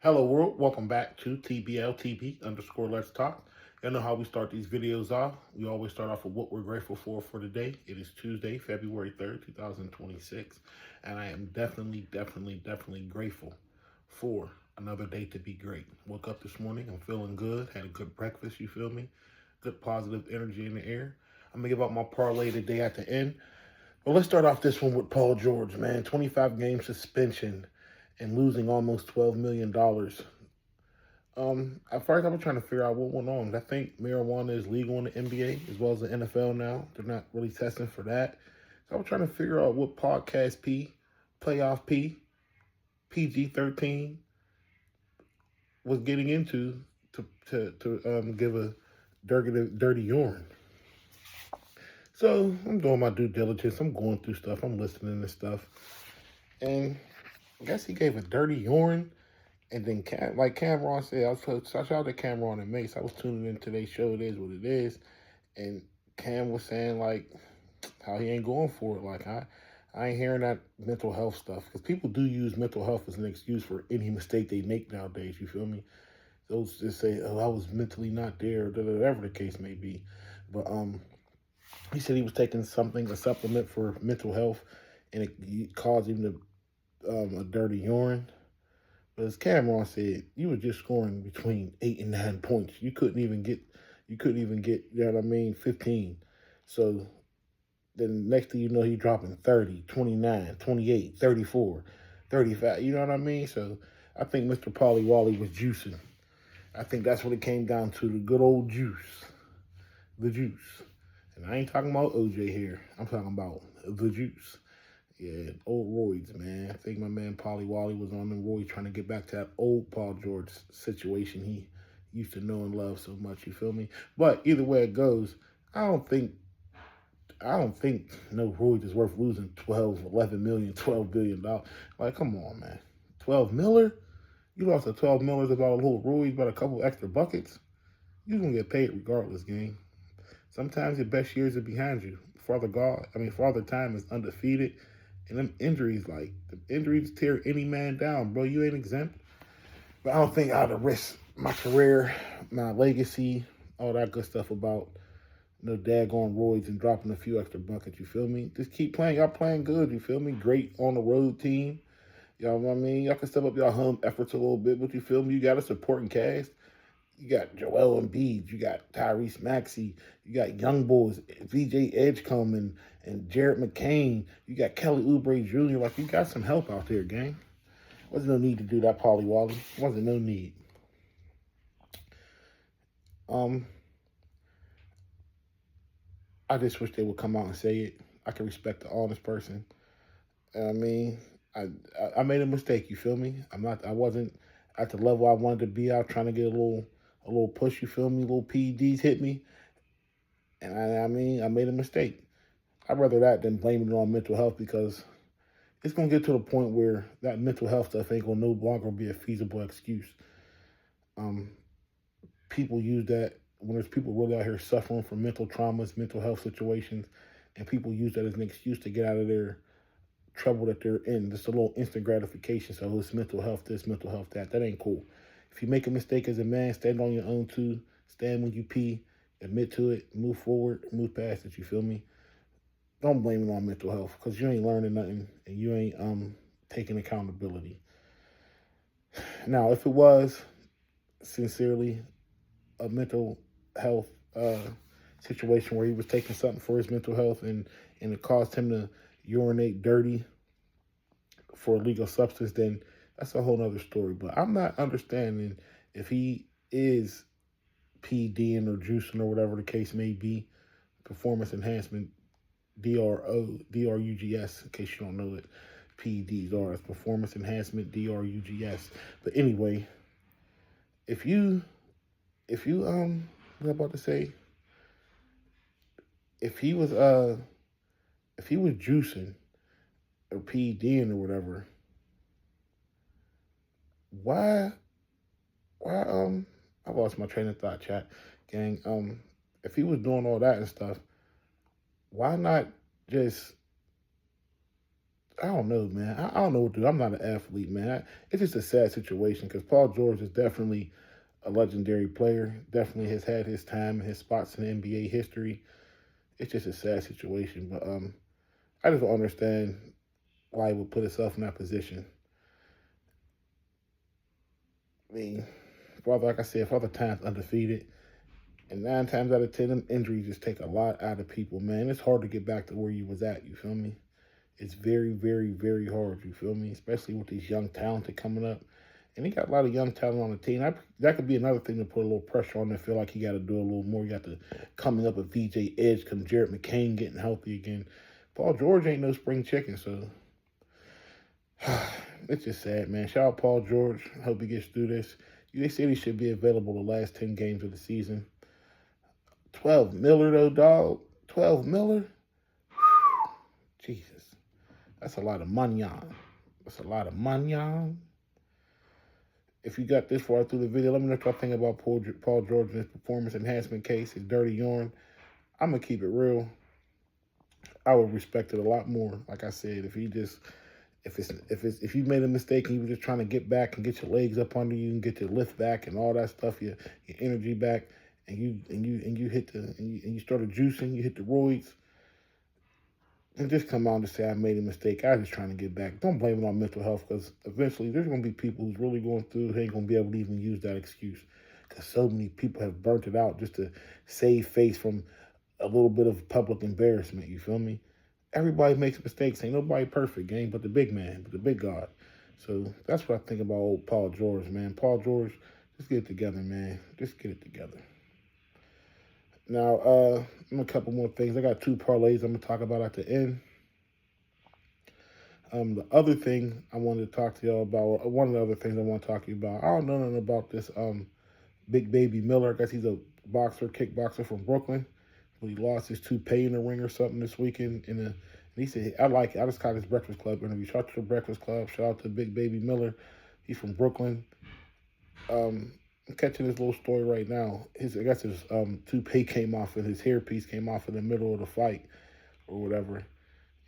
Hello world, welcome back to TBLTB underscore Let's Talk. You know how we start these videos off. We always start off with what we're grateful for today. It is Tuesday, February 3rd, 2026. And I am definitely grateful for another day to be great. Woke up this morning, I'm feeling good, had a good breakfast, you feel me? Good positive energy in the air. I'm gonna give out my parlay today at the end. Well, let's start off this one with Paul George, man. 25 game suspension and losing almost $12 million. At first I was trying to figure out what went on. I think marijuana is legal in the NBA as well as the NFL now. They're not really testing for that. So I was trying to figure out what podcast P, playoff P, PG-13 was getting into to give a dirty urine. So I'm doing my due diligence. I'm going through stuff. I'm listening to stuff. And I guess he gave a dirty urine. And then, like Cameron said, shout out to Cameron and Mace. I was tuning in today's show. It is what it is. And Cam was saying, like, how he ain't going for it. Like, I ain't hearing that mental health stuff. Because people do use mental health as an excuse for any mistake they make nowadays. You feel me? Those just say, oh, I was mentally not there, or whatever the case may be. But he said he was taking a supplement for mental health, and it caused him to a dirty urine. But as Cameron said, you were just scoring between 8 and 9 points. You couldn't even get, you know what I mean, 15. So then next thing you know, he's dropping 30, 29, 28, 34, 35. You know what I mean? So I think Mr. Polly Wally was juicing. I think that's what it came down to, the good old juice. The juice. And I ain't talking about OJ here. I'm talking about the juice. Yeah, old roids, man. I think my man Polly Wally was on them roids trying to get back to that old Paul George situation he used to know and love so much, you feel me? But either way it goes, I don't think no roids is worth losing 12, 11 million, $12 billion. Like, come on, man. 12 Miller? You lost a 12 Millers about a little roids, about a couple extra buckets. You're gonna get paid regardless, gang. Sometimes your best years are behind you. Father Time is undefeated. And them injuries, like, the injuries tear any man down, bro. You ain't exempt. But I don't think I'd have risked my career, my legacy, all that good stuff about no daggone roids and dropping a few extra buckets, you feel me? Just keep playing. Y'all playing good, you feel me? Great on the road team. Y'all know what I mean? Y'all can step up y'all home efforts a little bit, but you feel me? You got a supporting cast. You got Joel Embiid, you got Tyrese Maxey, you got young boys, VJ Edgecombe and Jared McCain, you got Kelly Oubre Jr. Like, you got some help out there, gang. Wasn't no need to do that, Polly Wally. Wasn't no need. I just wish they would come out and say it. I can respect the honest person. I mean, I made a mistake, you feel me? I wasn't at the level I wanted to be. I was trying to get a little push, you feel me? Little PEDs hit me. And I made a mistake. I'd rather that than blaming it on mental health, because it's going to get to the point where that mental health stuff ain't going to no longer be a feasible excuse. People use that when there's people really out here suffering from mental traumas, mental health situations, and people use that as an excuse to get out of their trouble that they're in. Just a little instant gratification. So it's mental health this, mental health that. That ain't cool. If you make a mistake as a man, stand on your own too. Stand when you pee. Admit to it. Move forward. Move past it. You feel me? Don't blame it on mental health, because you ain't learning nothing and you ain't taking accountability. Now, if it was sincerely a mental health situation where he was taking something for his mental health and it caused him to urinate dirty for illegal substance, then that's a whole nother story. But I'm not understanding if he is PDing or juicing or whatever the case may be, performance enhancement, DRUGS, in case you don't know it. PEDs are performance enhancement, DRUGS. But anyway, if you what am I about to say? If he was juicing or PEDing or whatever, why I lost my train of thought, chat, gang. If he was doing all that and stuff, why not just I don't know, man. I don't know what to do. I'm not an athlete, man. It's just a sad situation because Paul George is definitely a legendary player. Definitely has had his time and his spots in NBA history. It's just a sad situation, but I just don't understand why he would put himself in that position. I mean, Father, like I said, Father Time's undefeated. And 9 times out of 10, them injuries just take a lot out of people, man. It's hard to get back to where you was at, you feel me? It's very, very, very hard, you feel me? Especially with these young talented coming up. And he got a lot of young talent on the team. That could be another thing to put a little pressure on and feel like he got to do a little more. You got to coming up with VJ Edge, come Jared McCain getting healthy again. Paul George ain't no spring chicken, so it's just sad, man. Shout out Paul George. Hope he gets through this. They said he should be available the last 10 games of the season. 12 Miller, though, dog. 12 Miller? Jesus. That's a lot of money on. That's a lot of money on. If you got this far through the video, let me know what y'all think about Paul George and his performance enhancement case, his dirty urine. I'm going to keep it real. I would respect it a lot more. Like I said, if you made a mistake and you were just trying to get back and get your legs up under you and get your lift back and all that stuff, your energy back, and you started juicing, you hit the roids, and just come out and say I made a mistake. I was just trying to get back. Don't blame it on mental health, because eventually there's going to be people who's really going through who ain't going to be able to even use that excuse, because so many people have burnt it out just to save face from a little bit of public embarrassment. You feel me? Everybody makes mistakes. Ain't nobody perfect, gang, but the big man, but the big God. So that's what I think about old Paul George, man. Paul George, just get it together, man. Just get it together. Now, a couple more things. I got 2 parlays I'm going to talk about at the end. The other thing I wanted to talk to y'all about, one of the other things I want to talk to you about, I don't know nothing about this Big Baby Miller. I guess he's a kickboxer from Brooklyn. He lost his toupee in the ring or something this weekend. And he said, I like it. I just caught his Breakfast Club interview. Shout out to the Breakfast Club. Shout out to Big Baby Miller. He's from Brooklyn. I'm catching this little story right now. I guess his toupee came off and his hairpiece came off in the middle of the fight or whatever.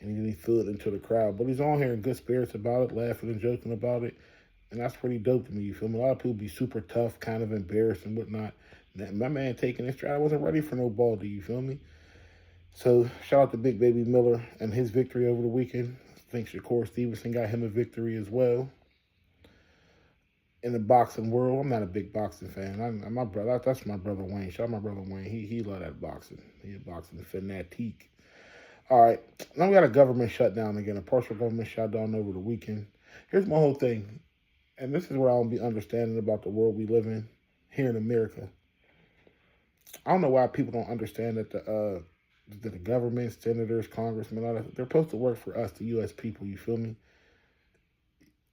And he threw it into the crowd. But he's on here in good spirits about it, laughing and joking about it. And that's pretty dope to me, you feel me? A lot of people be super tough, kind of embarrassed and whatnot. My man taking his stride, I wasn't ready for no baldy, you feel me? So shout out to Big Baby Miller and his victory over the weekend. I think Shakur Stevenson got him a victory as well. In the boxing world, I'm not a big boxing fan. My brother, that's my brother Wayne. Shout out my brother Wayne. He love that boxing. He a boxing fanatic. All right, now we got a government shutdown again, a partial government shutdown over the weekend. Here's my whole thing, and this is what I don't be understanding about the world we live in here in America. I don't know why people don't understand that the government, senators, congressmen, all that, they're supposed to work for us, the U.S. people. You feel me?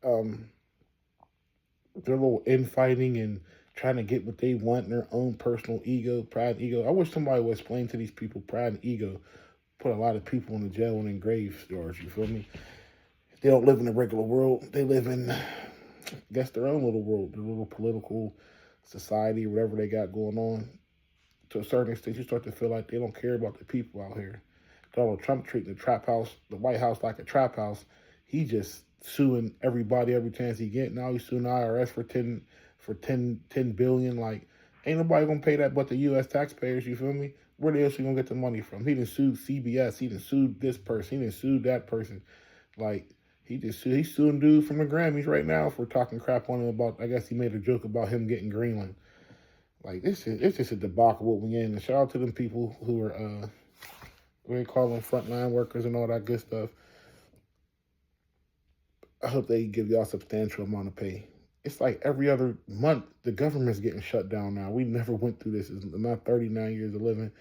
They're a little infighting and trying to get what they want in their own personal ego, pride, and ego. I wish somebody would explain to these people pride and ego put a lot of people in the jail and in grave stores. You feel me? They don't live in the regular world. They live in, I guess, their own little world, their little political society, whatever they got going on. To a certain extent, you start to feel like they don't care about the people out here. Donald Trump treating the White House like a trap house. He just suing everybody every chance he get. Now he's suing the IRS for 10 billion. Like, ain't nobody gonna pay that but the U.S. taxpayers. You feel me? Where else you gonna get the money from? He done sued CBS. He done sued this person. He done sued that person. Like, he's suing dude from the Grammys right now for talking crap on him about. I guess he made a joke about him getting Greenland. Like, it's just a debacle what we in. And shout out to them people who are what they call them, frontline workers and all that good stuff. I hope they give y'all a substantial amount of pay. It's like every other month, the government's getting shut down now. We never went through this. In my 39 years of living,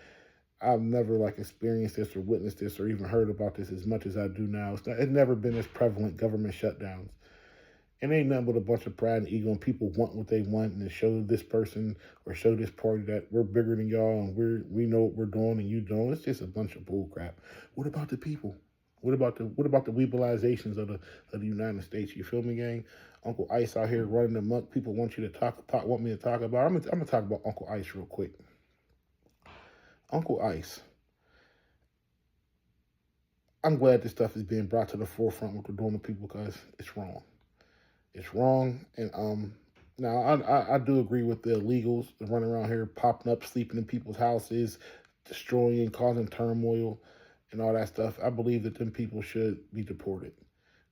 I've never experienced this or witnessed this or even heard about this as much as I do now. It's never been as prevalent, government shutdowns. It ain't nothing but a bunch of pride and ego and people want what they want and to show this person or show this party that we're bigger than y'all and we know what we're doing and you don't. It's just a bunch of bull crap. What about the people? What about the weebleizations of the United States? You feel me, gang? Uncle Ice out here running amok. People want you to want me to talk about. I'm gonna talk about Uncle Ice real quick. Uncle Ice. I'm glad this stuff is being brought to the forefront what they're doing to people because it's wrong. It's wrong, and now I do agree with the illegals that run around here popping up, sleeping in people's houses, destroying, causing turmoil, and all that stuff. I believe that them people should be deported.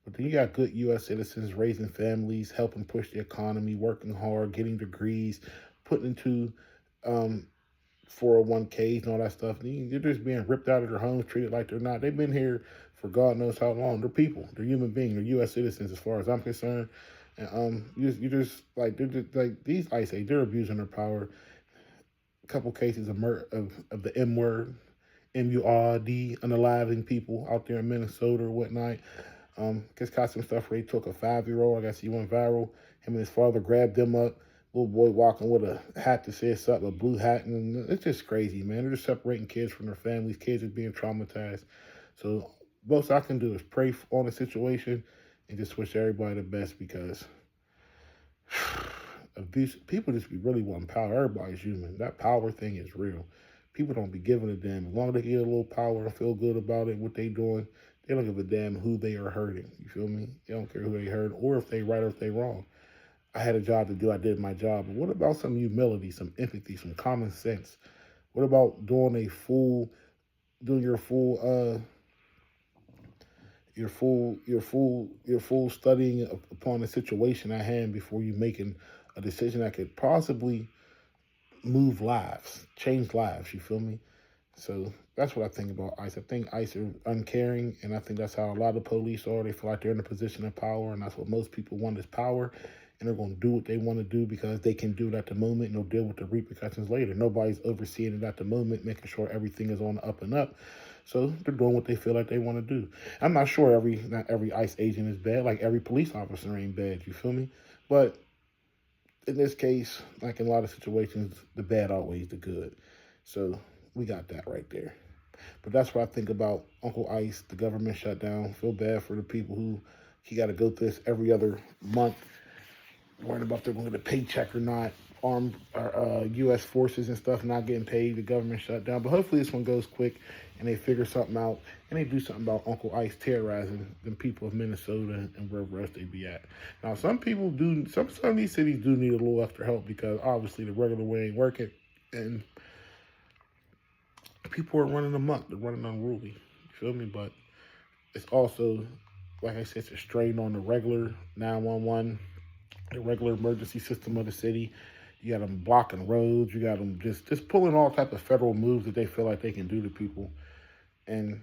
But then you got good U.S. citizens raising families, helping push the economy, working hard, getting degrees, putting into 401ks and all that stuff. They're just being ripped out of their homes, treated like they're not. They've been here for God knows how long. They're people. They're human beings. They're U.S. citizens as far as I'm concerned. And you just like they're just like these ICE agents. They're abusing their power. A couple cases of the M word, MURD, unaliving people out there in Minnesota or whatnot. Just caught some stuff where he took a 5-year-old. I guess he went viral. Him and his father grabbed them up. Little boy walking with a hat that says something, a blue hat, and it's just crazy, man. They're just separating kids from their families. Kids are being traumatized. So most I can do is pray on the situation and just wish everybody the best because abuse. People just be really wanting power. Everybody's human. That power thing is real. People don't be giving a damn. As long as they get a little power and feel good about it, what they doing, they don't give a damn who they are hurting. You feel me? They don't care who they hurt or if they right or if they wrong. I had a job to do. I did my job. But what about some humility, some empathy, some common sense? What about doing your full studying upon the situation at hand before you making a decision that could possibly move lives, change lives. You feel me? So that's what I think about ICE. I think ICE are uncaring, and I think that's how a lot of police are. They feel like they're in a position of power, and that's what most people want is power. And they're going to do what they want to do because they can do it at the moment, and they'll deal with the repercussions later. Nobody's overseeing it at the moment, making sure everything is on the up and up. So they're doing what they feel like they want to do. I'm not sure not every ICE agent is bad. Like every police officer ain't bad. You feel me? But in this case, like in a lot of situations, the bad outweighs the good. So we got that right there. But that's what I think about Uncle Ice, the government shutdown. Feel bad for the people who he got to go through this every other month, worrying about if they're going to get a paycheck or not. Armed U.S. forces and stuff not getting paid. The government shut down. But hopefully this one goes quick and they figure something out and they do something about Uncle Ice terrorizing the people of Minnesota and wherever else they be at. Now, some people do, some of these cities do need a little extra help because obviously the regular way ain't working and people are running amok. They're running unruly. You feel me? But it's also, like I said, it's a strain on the regular 911, the regular emergency system of the city. You got them blocking roads. You got them just pulling all type of federal moves that they feel like they can do to people. And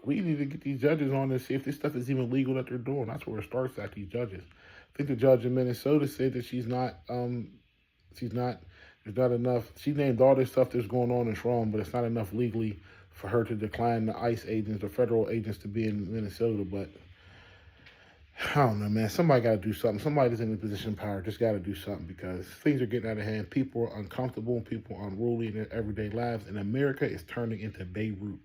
we need to get these judges on and see if this stuff is even legal that they're doing. That's where it starts at, these judges. I think the judge in Minnesota said that there's not enough. She named all this stuff that's going on is wrong, but it's not enough legally for her to decline the ICE agents, the federal agents to be in Minnesota. But I don't know, man. Somebody got to do something. Somebody that's in a position of power just got to do something because things are getting out of hand. People are uncomfortable and people are unruly in their everyday lives. And America is turning into Beirut.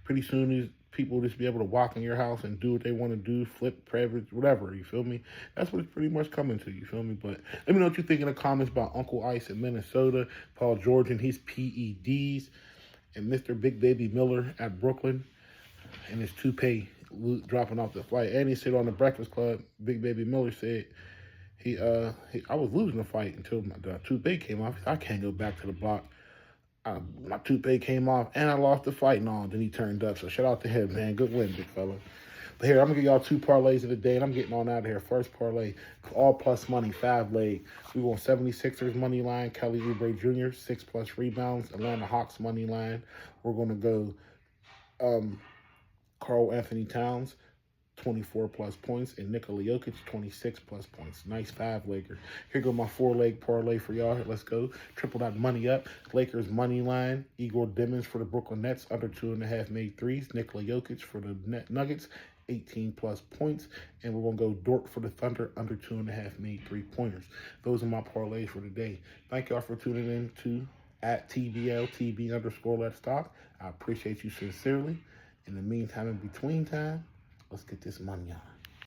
Pretty soon, these people just be able to walk in your house and do what they want to do, flip, privilege, whatever. You feel me? That's what it's pretty much coming to. You feel me? But let me know what you think in the comments about Uncle Ice in Minnesota, Paul George and his PEDs, and Mr. Big Baby Miller at Brooklyn and his toupee dropping off the flight. And he said on the Breakfast Club, Big Baby Miller said I was losing the fight until the toupee came off. I can't go back to the block. My toupee came off and I lost the fight and all. Then he turned up. So shout out to him, man. Good win, big fella. But here, I'm going to give y'all 2 parlays of the day, and I'm getting on out of here. First parlay, all plus money, 5-leg. We want 76ers money line, Kelly Oubre Jr., 6+ rebounds, Atlanta Hawks money line. We're going to go Karl Anthony Towns, 24+ points, and Nikola Jokic, 26+ points. Nice 5-legger. Here go my 4-leg parlay for y'all. Let's go. Triple that money up. Lakers money line. Igor Dimmons for the Brooklyn Nets, under 2.5 made threes. Nikola Jokic for the Nuggets, 18+ points. And we're going to go Dort for the Thunder, under 2.5 made 3-pointers. Those are my parlays for today. Thank y'all for tuning in to @TBLTB_ Let's Talk. I appreciate you sincerely. In the meantime, in between time, let's get this money on.